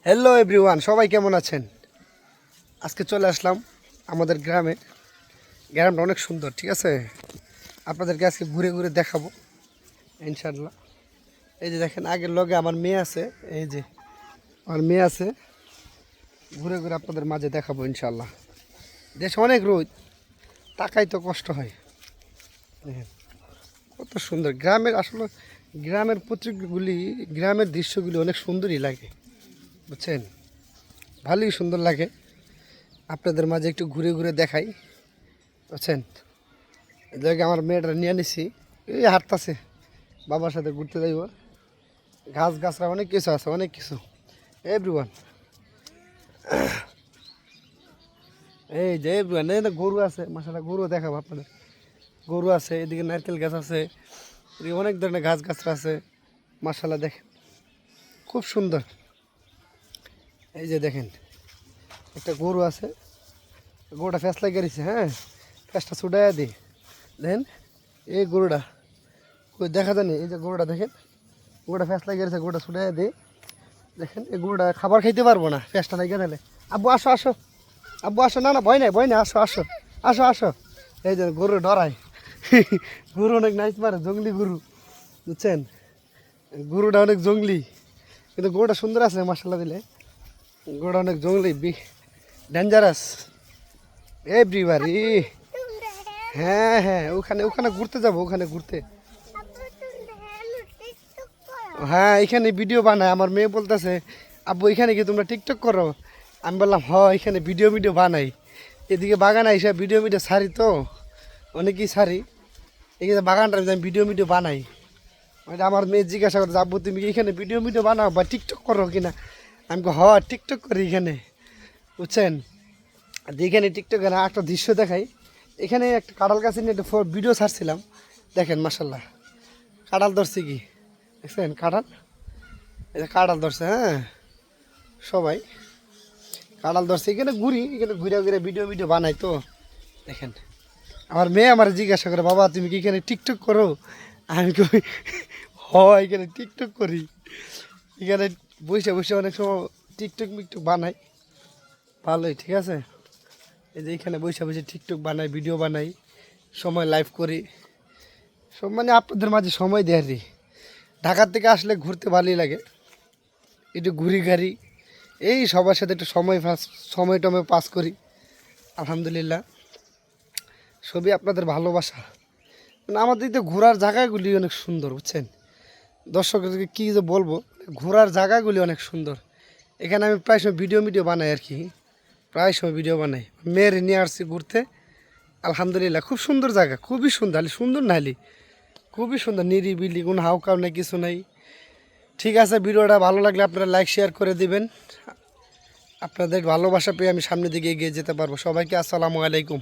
Hello everyone, সবাই কেমন আছেন? আজকে চলে আসলাম আমাদের গ্রামে। গ্রামটা অনেক সুন্দর, ঠিক আছে? আপনাদেরকে আজকে ঘুরে ঘুরে দেখাবো ইনশাআল্লাহ। এই যে দেখেন, আগের লগে আমার মেয়ে আছে, এই যে আমার মেয়ে আছে। ঘুরে ঘুরে আপনাদের মাঝে দেখাবো ইনশাআল্লাহ। দেশে অনেক রোদ, তাকাই তো কষ্ট হয়। দেখেন কত সুন্দর গ্রামের, আসলে গ্রামের প্রতীকগুলি, গ্রামের দৃশ্যগুলি অনেক সুন্দরই লাগে, বুঝছেন? ভালোই সুন্দর লাগে। আপনাদের মাঝে একটু ঘুরে ঘুরে দেখাই, বুঝছেন? এদিকে আমার মেয়েটা নিয়ে নিছি, এই হাঁটতাছে, বাবার সাথে ঘুরতে যাইব। গাছ গাছরা অনেক কিছু আছে, অনেক কিছু। এভরিওয়ান, এই যে এভরিওয়ান, এই গরু আছে, মাসাল্লাহ গরু দেখাবো আপনাদের। গরু আছে, এদিকে নারকেল গাছ আছে, এদিকে অনেক ধরনের গাছ গাছরা আছে। মাসাল্লাহ দেখেন খুব সুন্দর। এই যে দেখেন একটা গরু আছে, গরুটা ফ্যাস লাগিয়ে গেছে। হ্যাঁ, ফ্যাসটা ছুটাইয়া দিই। দেখেন এই গরুটা কই দেখা জানি, এই যে গরুটা দেখেন, গরুটা ফ্যাস লাগিয়ে গেছে, গরুটা ছুটাইয়া দিই। দেখেন এই গরুটা খাবার খাইতে পারবো না, ফ্যাসটা লাগিয়ে দিলে। আব্বু আসো আসো, আব্বু আসো, না না ভয় নাই ভয় নাই, আসো আসো আসো আসো। এই যে গরু ডরায়, গরু অনেক নাইস মারে, জঙ্গলি গরু, বুঝছেন? গরুটা অনেক জঙ্গলি, কিন্তু গরুটা সুন্দর আছে মাসাল্লাহ দিলে। গরুটা অনেক জঙ্গলি, ডেঞ্জারাস এভরিবারি। হ্যাঁ হ্যাঁ, ওখানে ওখানে ঘুরতে যাবো, ওখানে ঘুরতে। হ্যাঁ, এখানে ভিডিও বানায়। আমার মেয়ে বলতেছে, আব্বু এখানে কি তোমরা টিকটক করো? আমি বললাম হ, এখানে ভিডিও বানাই। এদিকে বাগান আইসা ভিডিও ছাড়ি তো, অনেকেই ছাড়ি। এখানে বাগানটা আমি ভিডিও বানাই। মানে আমার মেয়ে জিজ্ঞাসা করতে, আব্বু তুমি কি এখানে ভিডিও বানাও বা টিকটক করো কিনা? আমি হ টিকটক করি এখানে, বুঝছেন? এখানে টিকটকের একটা দৃশ্য দেখাই। এখানে একটা কাঁঠাল গাছে নিয়ে একটা ভিডিও ছাড়ছিলাম। দেখেন মাসাল্লাহ, কাঁঠাল ধরছে কি দেখছেন? কাঁঠাল, এটা কাঁঠাল ধরছে। হ্যাঁ, সবাই কাঁঠাল ধরছে। এখানে ঘুরি, এখানে ঘুরে ঘুরে ভিডিও বানাই তো। দেখেন আমার মেয়ে আমার জিজ্ঞাসা করে, বাবা তুমি কি এখানে টিকটক করো? আমি কই হয় এখানে টিকটক করি। এখানে বসে বসে অনেক সময় টিকটক বানাই, ভালোই, ঠিক আছে? এই যে এখানে বসে বসে টিকটক বানাই, ভিডিও বানাই, সময় লাইভ করি সব, মানে আপনাদের মাঝে সময় দেয় আর কি। ঢাকার থেকে আসলে ঘুরতে ভালোই লাগে, একটু ঘুরি ঘাড়ি, এই সবার সাথে একটু সময় টময় পাস করি। আলহামদুলিল্লাহ, সবই আপনাদের ভালোবাসা। মানে আমাদের তো ঘোরার জায়গাগুলি অনেক সুন্দর, বুঝছেন? দর্শকদেরকে কী যে বলবো, ঘোরার জায়গাগুলি অনেক সুন্দর। এখানে আমি প্রায় সময় ভিডিও বানাই আর কি, প্রায় সময় ভিডিও বানাই। মেয়ের নিয়ে আসছি ঘুরতে, আলহামদুলিল্লাহ খুব সুন্দর জায়গা, খুবই সুন্দর। সুন্দর নাহলে খুবই সুন্দর, নিরিবিলি, কোনো হাউকাউ নেই, কিছু নেই। ঠিক আছে, ভিডিওটা ভালো লাগলে আপনারা লাইক শেয়ার করে দিবেন। আপনাদের ভালোবাসা পেয়ে আমি সামনের দিকে এগিয়ে যেতে পারবো। সবাইকে আসসালামু আলাইকুম।